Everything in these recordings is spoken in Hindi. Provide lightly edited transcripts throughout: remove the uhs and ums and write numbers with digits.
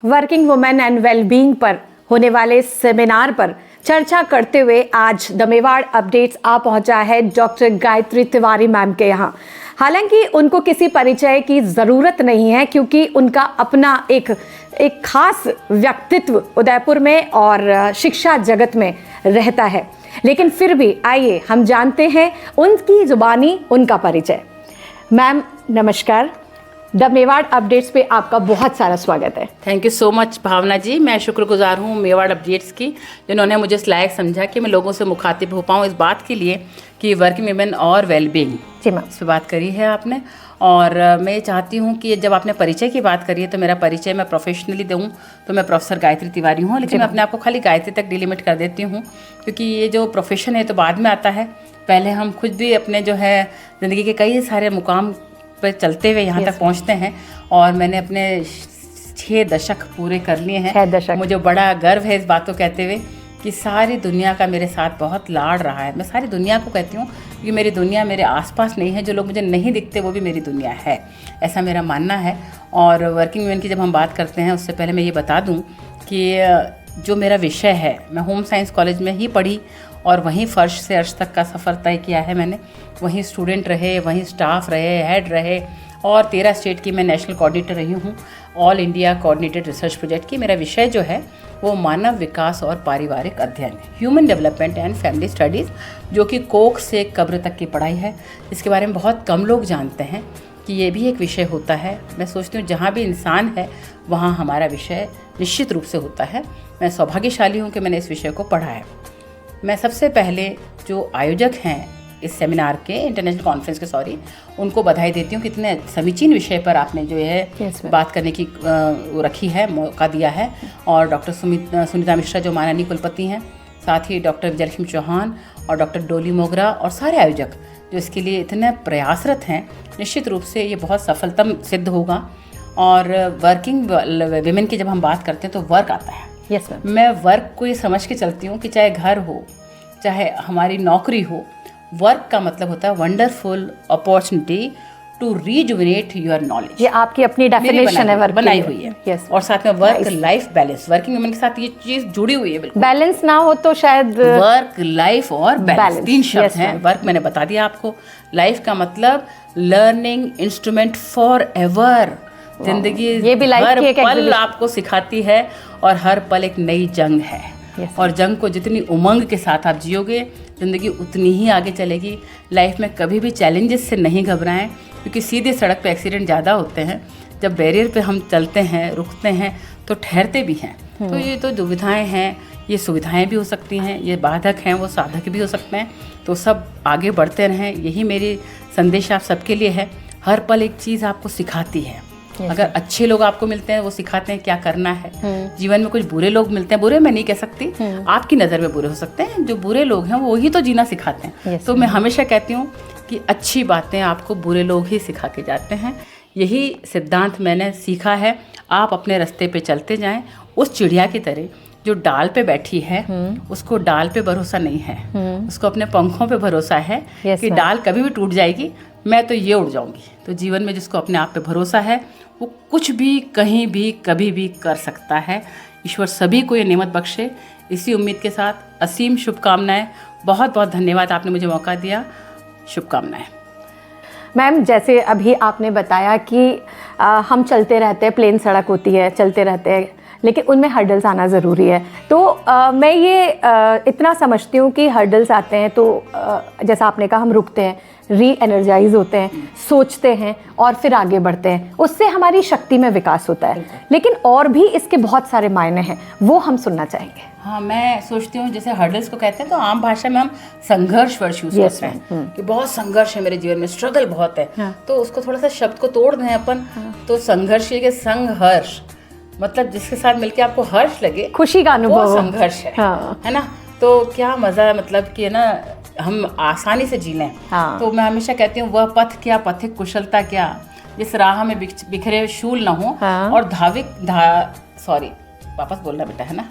वर्किंग वुमेन एंड वेलबींग पर होने वाले सेमिनार पर चर्चा करते हुए आज द मेवाड़ अपडेट्स आ पहुंचा है डॉक्टर गायत्री तिवारी मैम के यहाँ। हालांकि उनको किसी परिचय की ज़रूरत नहीं है क्योंकि उनका अपना एक खास व्यक्तित्व उदयपुर में और शिक्षा जगत में रहता है, लेकिन फिर भी आइए हम जानते हैं उनकी जुबानी उनका परिचय। मैम नमस्कार, द मेवाड़ अपडेट्स पे आपका बहुत सारा स्वागत है। थैंक यू सो मच भावना जी। मैं शुक्रगुजार हूँ मेवाड़ अपडेट्स की, जिन्होंने मुझे इस लायक समझा कि मैं लोगों से मुखातिब हो पाऊँ इस बात के लिए कि वर्किंग वुमेन और वेलबींग जी मैम, इस पर बात करी है आपने। और मैं ये चाहती हूँ कि जब आपने परिचय की बात करी है तो मेरा परिचय मैं प्रोफेशनली दूँ तो मैं प्रोफेसर गायत्री तिवारी हूँ, लेकिन मैं अपने आप को खाली गायत्री तक डिलिमिट कर देती हूँ क्योंकि ये जो प्रोफेशन है तो बाद में आता है। पहले हम खुद भी अपने जो है ज़िंदगी के कई सारे मुकाम पर चलते हुए यहाँ तक पहुँचते हैं और मैंने अपने 6 दशक पूरे कर लिए हैं। 6 दशक। मुझे बड़ा गर्व है इस बात को कहते हुए कि सारी दुनिया का मेरे साथ बहुत लाड़ रहा है। मैं सारी दुनिया को कहती हूँ क्योंकि मेरी दुनिया मेरे आसपास नहीं है, जो लोग मुझे नहीं दिखते वो भी मेरी दुनिया है, ऐसा मेरा मानना है। और वर्किंग वुमेन की जब हम बात करते हैं उससे पहले मैं ये बता दूँ कि जो मेरा विषय है, मैं होम साइंस कॉलेज में ही पढ़ी और वहीं फर्श से अर्श तक का सफ़र तय किया है मैंने। वहीं स्टूडेंट रहे, वहीं स्टाफ रहे, हेड रहे और 13 स्टेट की मैं नेशनल कोऑर्डिनेटर रही हूँ, all India coordinated research project की। मेरा विषय जो है वो मानव विकास और पारिवारिक अध्ययन, human development and family studies, जो कि कोख से कब्र तक की पढ़ाई है, जिसके बारे में बहुत कम लोग जानते हैं कि ये भी एक विषय होता है। मैं सोचती हूँ जहाँ भी इंसान है वहाँ हमारा विषय निश्चित रूप से होता है। मैं सौभाग्यशाली हूँ कि मैंने इस विषय को पढ़ा है। मैं सबसे पहले जो आयोजक हैं इस सेमिनार के, इंटरनेशनल कॉन्फ्रेंस के, उनको बधाई देती हूँ कि इतने समीचीन विषय पर आपने जो है बात करने की रखी है, मौका दिया है। और डॉक्टर सुनीता मिश्रा जो माननीय कुलपति हैं, साथ ही डॉक्टर विजयलक्ष्मी चौहान और डॉक्टर डोली मोगरा और सारे आयोजक जो इसके लिए इतने प्रयासरत हैं, निश्चित रूप से ये बहुत सफलतम सिद्ध होगा। और वर्किंग विमेन की जब हम बात करते हैं तो वर्क आता है। Yes ma'am. मैं वर्क को ये समझ के चलती हूँ कि चाहे घर हो, चाहे हमारी नौकरी हो, वर्क का मतलब होता है wonderful opportunity to rejuvenate your knowledge. ये आपकी अपनी डेफिनेशन है वर्क बनाई हुई है। yes. और साथ में work life balance, working women के साथ ये चीज़ जुड़ी हुई है बिल्कुल। बैलेंस ना हो तो शायद वर्क लाइफ और बैलेंस 3 शब्द yes, हैं। वर्क मैंने बता दिया आपको, लाइफ का मतलब लर्निंग इंस्ट्रूमेंट फॉर एवर। जिंदगी ये भी लाइफ हर की एक पल आपको सिखाती है और हर पल एक नई जंग है। yes, और जंग को जितनी उमंग के साथ आप जियोगे, ज़िंदगी उतनी ही आगे चलेगी। लाइफ में कभी भी चैलेंजेस से नहीं घबराएं क्योंकि सीधे सड़क पे एक्सीडेंट ज़्यादा होते हैं। जब बैरियर पे हम चलते हैं, रुकते हैं तो ठहरते भी हैं। तो ये तो दुविधाएं हैं, ये सुविधाएं भी हो सकती हैं, ये बाधक हैं, वो साधक भी हो सकते हैं। तो सब आगे बढ़ते रहें, यही मेरी संदेश आप सबके लिए है। हर पल एक चीज़ आपको सिखाती है। अगर अच्छे लोग आपको मिलते हैं वो सिखाते हैं क्या करना है। जीवन में कुछ बुरे लोग मिलते हैं, बुरे मैं नहीं कह सकती, आपकी नज़र में बुरे हो सकते हैं, जो बुरे लोग हैं वो ही तो जीना सिखाते हैं। तो मैं हमेशा कहती हूँ कि अच्छी बातें आपको बुरे लोग ही सिखा के जाते हैं। यही सिद्धांत मैंने सीखा है। आप अपने रास्ते पे चलते जाएं, उस चिड़िया की तरह जो डाल पे बैठी है उसको डाल पे भरोसा नहीं है, उसको अपने पंखों पे भरोसा है कि डाल कभी भी टूट जाएगी, मैं तो ये उड़ जाऊंगी। तो जीवन में जिसको अपने आप पे भरोसा है वो कुछ भी, कहीं भी, कभी भी कर सकता है। ईश्वर सभी को ये नेमत बख्शे। इसी उम्मीद के साथ असीम शुभकामनाएं। बहुत बहुत धन्यवाद, आपने मुझे मौका दिया। शुभकामनाएं। मैम, जैसे अभी आपने बताया कि हम चलते रहते हैं, प्लेन सड़क होती है, चलते रहते हैं, लेकिन उनमें हर्डल्स आना ज़रूरी है। तो मैं ये इतना समझती हूँ कि हर्डल्स आते हैं तो जैसा आपने कहा, हम रुकते हैं, री एनर्जाइज होते हैं, सोचते हैं और फिर आगे बढ़ते हैं। उससे हमारी शक्ति में विकास होता है। लेकिन और भी इसके बहुत सारे मायने हैं, वो हम सुनना चाहेंगे। हाँ, मैं सोचती हूँ जैसे हर्डल्स को कहते हैं तो आम भाषा में हम संघर्ष वर्ष यूज करते हैं कि बहुत संघर्ष है मेरे जीवन में, स्ट्रगल बहुत है। तो उसको थोड़ा सा शब्द को तोड़ दें अपन, तो संघर्ष के संघर्ष मतलब जिसके साथ मिलके आपको हर्ष लगे, खुशी का अनुभव, वो संघर्ष है। है ना? तो क्या मजा, मतलब कि ना हम आसानी से जी लें। तो मैं हमेशा कहती हूँ वह पथ क्या, पथिक कुशलता क्या, जिस राह में बिखरे शूल न हो और वापस बोलना बेटा, है ना,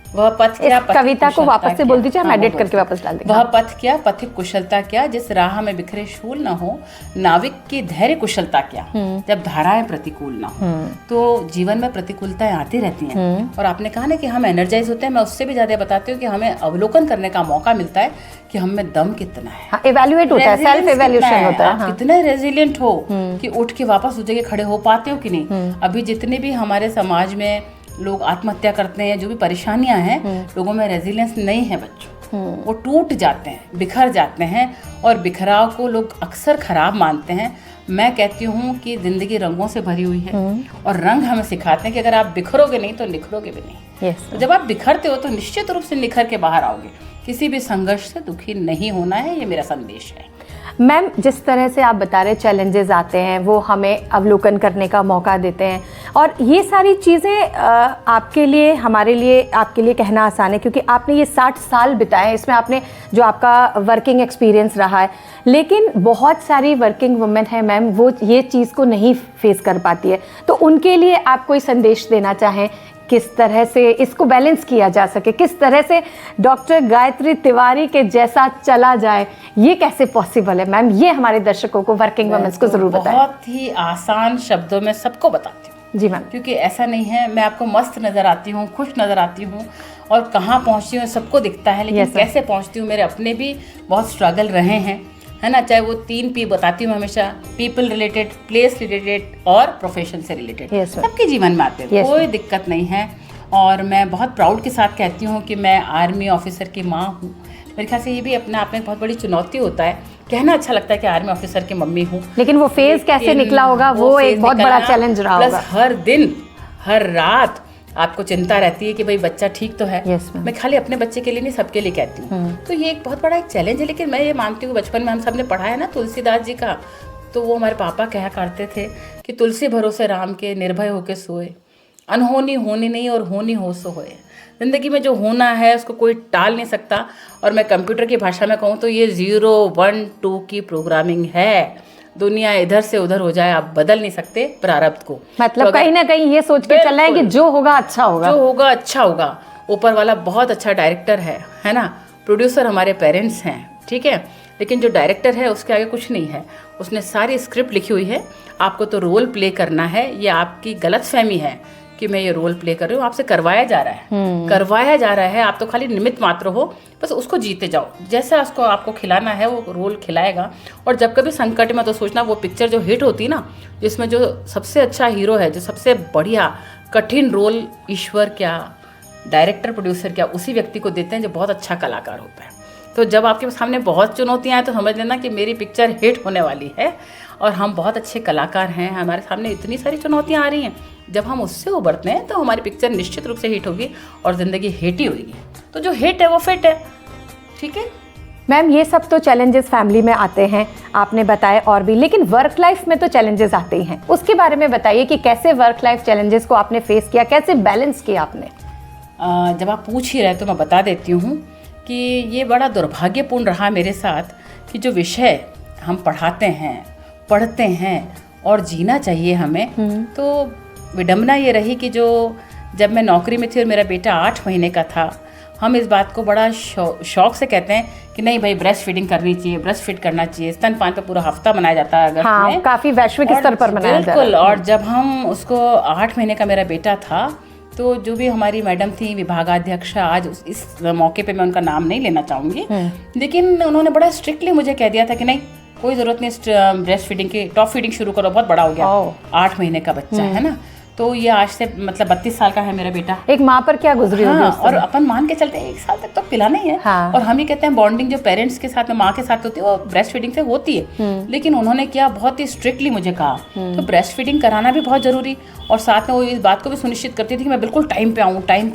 वह पथ क्या, इस कविता को वापस से बोल दीजिए, हम एडिट करके वापस डाल देंगे। वह पथ क्या, पथिक कुशलता क्या, जिस राह में बिखरे शूल न हो, नाविक की धैर्य कुशलता क्या, जब धाराएं प्रतिकूल ना हो। तो जीवन में प्रतिकूलताएं आती रहती हैं, और आपने कहा ना कि हम एनर्जाइज होते हैं, मैं उससे भी ज्यादा बताती हूँ कि हमें अवलोकन करने का मौका मिलता है कि हम में दम कितना है, इवैल्यूएट होता है, सेल्फ इवैल्यूएशन होता है, कितने रेजिलिएंट हो कि उठ के वापस उस जगह खड़े हो पाते हो कि नहीं। अभी जितने भी हमारे समाज में लोग आत्महत्या करते हैं, जो भी परेशानियां हैं, लोगों में रेजिलियंस नहीं है बच्चों, वो टूट जाते हैं, बिखर जाते हैं, और बिखराव को लोग अक्सर खराब मानते हैं। मैं कहती हूँ कि जिंदगी रंगों से भरी हुई है, और रंग हमें सिखाते हैं कि अगर आप बिखरोगे नहीं तो निखरोगे भी नहीं। तो जब आप बिखरते हो तो निश्चित रूप से निखर के बाहर आओगे। किसी भी संघर्ष से दुखी नहीं होना है, ये मेरा संदेश है। मैम, जिस तरह से आप बता रहे चैलेंजेस आते हैं, वो हमें अवलोकन करने का मौका देते हैं, और ये सारी चीज़ें आपके लिए, हमारे लिए, आपके लिए कहना आसान है क्योंकि आपने ये 60 साल बिताए, इसमें आपने जो आपका वर्किंग एक्सपीरियंस रहा है। लेकिन बहुत सारी वर्किंग वुमेन है मैम, वो ये चीज़ को नहीं फेस कर पाती है, तो उनके लिए आप कोई संदेश देना चाहें, किस तरह से इसको बैलेंस किया जा सके, किस तरह से डॉक्टर गायत्री तिवारी के जैसा चला जाए, ये कैसे पॉसिबल है मैम? ये हमारे दर्शकों को, वर्किंग वुमेन्स को जरूर बताएं। बहुत ही आसान शब्दों में सबको बताती हूँ जी मैम, क्योंकि ऐसा नहीं है मैं आपको मस्त नज़र आती हूँ, खुश नज़र आती हूँ, और कहाँ पहुँची हूँ सबको दिखता है, लेकिन कैसे पहुँचती हूँ, मेरे अपने भी बहुत स्ट्रगल रहे हैं, है ना। चाहे वो 3 P बताती हूँ हमेशा, पीपल रिलेटेड, प्लेस रिलेटेड और प्रोफेशन से रिलेटेड, सबके जीवन में आते हैं, कोई दिक्कत नहीं है। और मैं बहुत प्राउड के साथ कहती हूँ कि मैं आर्मी ऑफिसर की माँ हूँ। मेरे ख्याल से ये भी अपने आप में बहुत बड़ी चुनौती होता है, कहना अच्छा लगता है कि आर्मी ऑफिसर की मम्मी हूँ, लेकिन वो फेज कैसे निकला होगा, वो एक बहुत बड़ा चैलेंज रहा होगा। हर दिन हर रात आपको चिंता रहती है कि भाई बच्चा ठीक तो है। मैं खाली अपने बच्चे के लिए नहीं, सबके लिए कहती हूँ। तो ये एक बहुत बड़ा एक चैलेंज है, लेकिन मैं ये मानती हूँ बचपन में हम सब ने पढ़ा है ना तुलसीदास जी का, तो वो हमारे पापा कहा करते थे कि तुलसी भरोसे राम के, निर्भय होके सोए, अनहोनी होनी नहीं और होनी हो सो होए। ज़िंदगी में जो होना है उसको कोई टाल नहीं सकता, और मैं कंप्यूटर की भाषा में कहूँ तो ये 0 1 2 की प्रोग्रामिंग है। दुनिया इधर से उधर हो जाए, आप बदल नहीं सकते प्रारब्ध को। मतलब तो कहीं ना कहीं ये सोच के चलना है कि जो होगा अच्छा होगा, जो होगा अच्छा होगा। ऊपर वाला बहुत अच्छा डायरेक्टर है ना, प्रोड्यूसर हमारे पेरेंट्स हैं, ठीक है, लेकिन जो डायरेक्टर है उसके आगे कुछ नहीं है, उसने सारी स्क्रिप्ट लिखी हुई है, आपको तो रोल प्ले करना है। ये आपकी गलतफहमी है कि मैं ये रोल प्ले कर रही हूँ, आपसे करवाया जा रहा है, करवाया जा रहा है, आप तो खाली निमित्त मात्र हो, बस उसको जीते जाओ, जैसा उसको आपको खिलाना है वो रोल खिलाएगा। और जब कभी संकट में तो सोचना वो पिक्चर जो हिट होती ना, जिसमें जो सबसे अच्छा हीरो है, जो सबसे बढ़िया कठिन रोल ईश्वर क्या, डायरेक्टर प्रोड्यूसर क्या, उसी व्यक्ति को देते हैं जो बहुत अच्छा कलाकार होता है। तो जब आपके सामने बहुत चुनौतियाँ आए तो समझ लेना कि मेरी पिक्चर हिट होने वाली है, और हम बहुत अच्छे कलाकार हैं, हमारे सामने इतनी सारी चुनौतियाँ आ रही हैं, जब हम उससे उबरते हैं तो हमारी पिक्चर निश्चित रूप से हिट होगी, और ज़िंदगी हिट ही होगी। तो जो हिट है वो फिट है, ठीक है मैम। ये सब तो चैलेंजेस फैमिली में आते हैं, आपने बताया, और भी, लेकिन वर्क लाइफ में तो चैलेंजेस आते ही हैं, उसके बारे में बताइए कि कैसे वर्क लाइफ चैलेंजेस को आपने फेस किया, कैसे बैलेंस किया आपने? जब आप पूछ ही रहे तो मैं बता देती हूँ कि ये बड़ा दुर्भाग्यपूर्ण रहा मेरे साथ कि जो विषय हम पढ़ते हैं और जीना चाहिए हमें, तो विडंबना ये रही कि जब मैं नौकरी में थी और मेरा बेटा 8 महीने का था, हम इस बात को बड़ा शौक से कहते हैं कि नहीं भाई ब्रेस्ट फीडिंग करनी चाहिए, ब्रेस्ट फीड करना चाहिए, स्तनपान पे पूरा हफ्ता मनाया जाता है अगस्त में, काफी वैश्विक स्तर पर मनाया जाता है। बिल्कुल। और जब हम उसको 8 महीने का मेरा बेटा था, तो जो भी हमारी मैडम थी विभागाध्यक्षा, आज इस मौके पे मैं उनका नाम नहीं लेना चाहूँगी, लेकिन उन्होंने बड़ा स्ट्रिक्टली मुझे कह दिया था कि नहीं कोई ज़रूरत नहीं ब्रेस्ट फीडिंग की, टॉप फीडिंग शुरू करो, बहुत बड़ा हो गया, 8 महीने का बच्चा है ना। तो ये आज से मतलब 32 साल का है मेरा बेटा। एक माँ पर क्या गुजरी होगी। हाँ, और अपन मान के चलते हैं 1 साल तक तो पिलाना ही है। हाँ। और हम ही कहते हैं बॉन्डिंग जो पेरेंट्स के साथ में, माँ के साथ होती है, वो ब्रेस्ट फीडिंग से होती है। लेकिन उन्होंने क्या बहुत ही स्ट्रिक्टली मुझे कहा, तो ब्रेस्ट फीडिंग कराना भी बहुत जरूरी, और साथ में वो इस बात को भी सुनिश्चित करती थी कि मैं बिल्कुल टाइम पे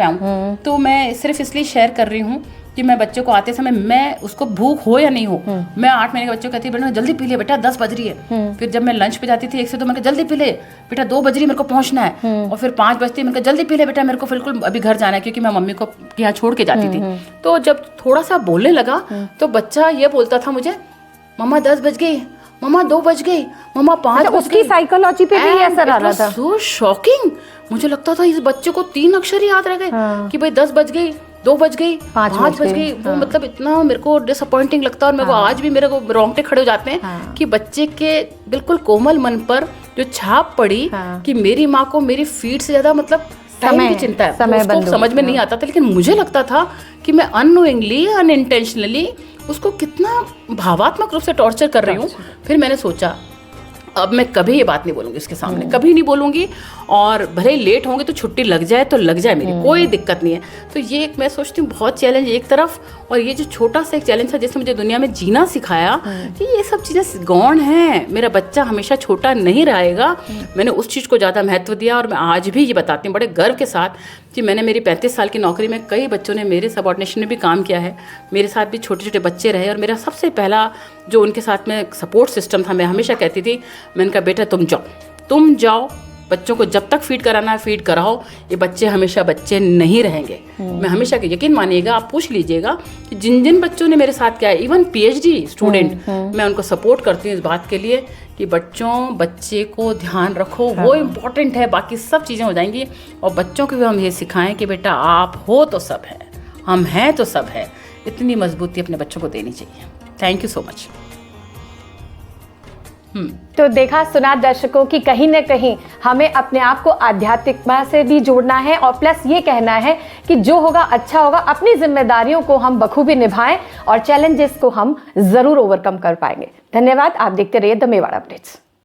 आऊँ। तो मैं सिर्फ इसलिए शेयर कर रही हूँ कि मैं बच्चों को आते समय, मैं उसको भूख हो या नहीं हो, मैं 8 महीने के बच्चों को कहती बेटा जल्दी पी ले बेटा, 10 बज रही है। फिर जब मैं लंच पे जाती थी 1 से 2, मैंने कहा जल्दी पी ले बेटा, 2 बज रही है, मेरे को पहुंचना है। और फिर 5 बजती, मैंने कहा जल्दी पी ले बेटा, मेरे को बिल्कुल अभी घर जाना है, क्योंकि मैं मम्मी को यहाँ छोड़ के जाती थी। तो जब थोड़ा सा बोलने लगा तो बच्चा ये बोलता था मुझे, मम्मा 10 बज गई, मम्मा 2 बज गए, मम्मा 5 बज उसकी गए। साइकोलॉजी पे भी असर आ रहा था। So shocking. मुझे लगता था इस बच्चे को 3 अक्षर ही याद रह गए कि भाई 10 बज गई, 2 बज गई, 5 बज गई। वो मतलब इतना मेरे को डिसअपॉइंटिंग लगता है, और मेरे को आज भी मेरे को रोंगटे खड़े हो जाते हैं कि बच्चे के बिल्कुल कोमल मन पर जो छाप पड़ी कि मेरी माँ को मेरी फीड से ज्यादा मतलब टाइम की चिंता है। उसको समझ में नहीं आता था, लेकिन मुझे लगता था कि मैं अननोइंगली, अनइंटेंशनली उसको कितना भावात्मक रूप से टॉर्चर कर रही हूँ। फिर मैंने सोचा अब मैं कभी ये बात नहीं बोलूंगी उसके सामने, कभी नहीं बोलूंगी, और भले ही लेट होंगे तो छुट्टी लग जाए तो लग जाए, मेरी कोई दिक्कत नहीं है। तो ये एक मैं सोचती हूँ बहुत चैलेंज एक तरफ, और ये जो छोटा सा एक चैलेंज था जिसने मुझे दुनिया में जीना सिखाया कि ये सब चीज़ें गौण हैं, मेरा बच्चा हमेशा छोटा नहीं रहेगा। मैंने उस चीज़ को ज़्यादा महत्व दिया, और मैं आज भी ये बताती हूँ बड़े गर्व के साथ कि मैंने मेरी 35 साल की नौकरी में कई बच्चों ने मेरे सबऑर्डिनेशन में भी काम किया है, मेरे साथ भी छोटे छोटे बच्चे रहे, और मेरा सबसे पहला जो उनके साथ में सपोर्ट सिस्टम था, मैं हमेशा कहती थी, मैंने कहा बेटा तुम जाओ, बच्चों को जब तक फीड कराना है फीड कराओ, ये बच्चे हमेशा बच्चे नहीं रहेंगे। मैं हमेशा यकीन मानिएगा, आप पूछ लीजिएगा कि जिन जिन बच्चों ने मेरे साथ किया है, इवन PhD स्टूडेंट, मैं उनको सपोर्ट करती हूँ इस बात के लिए कि बच्चे को ध्यान रखो, वो इम्पोर्टेंट है, बाकी सब चीज़ें हो जाएंगी। और बच्चों को भी हम ये सिखाएं कि बेटा आप हो तो सब है, हम हैं तो सब है। इतनी मजबूती अपने बच्चों को देनी चाहिए। Thank you so much. तो देखा सुना दर्शकों कि कहीं ना कहीं हमें अपने आप को आध्यात्मिकता से भी जोड़ना है, और प्लस ये कहना है कि जो होगा अच्छा होगा। अपनी जिम्मेदारियों को हम बखूबी निभाएं और चैलेंजेस को हम जरूर ओवरकम कर पाएंगे। धन्यवाद। आप देखते रहिए द मेवाड़ अपडेट्स।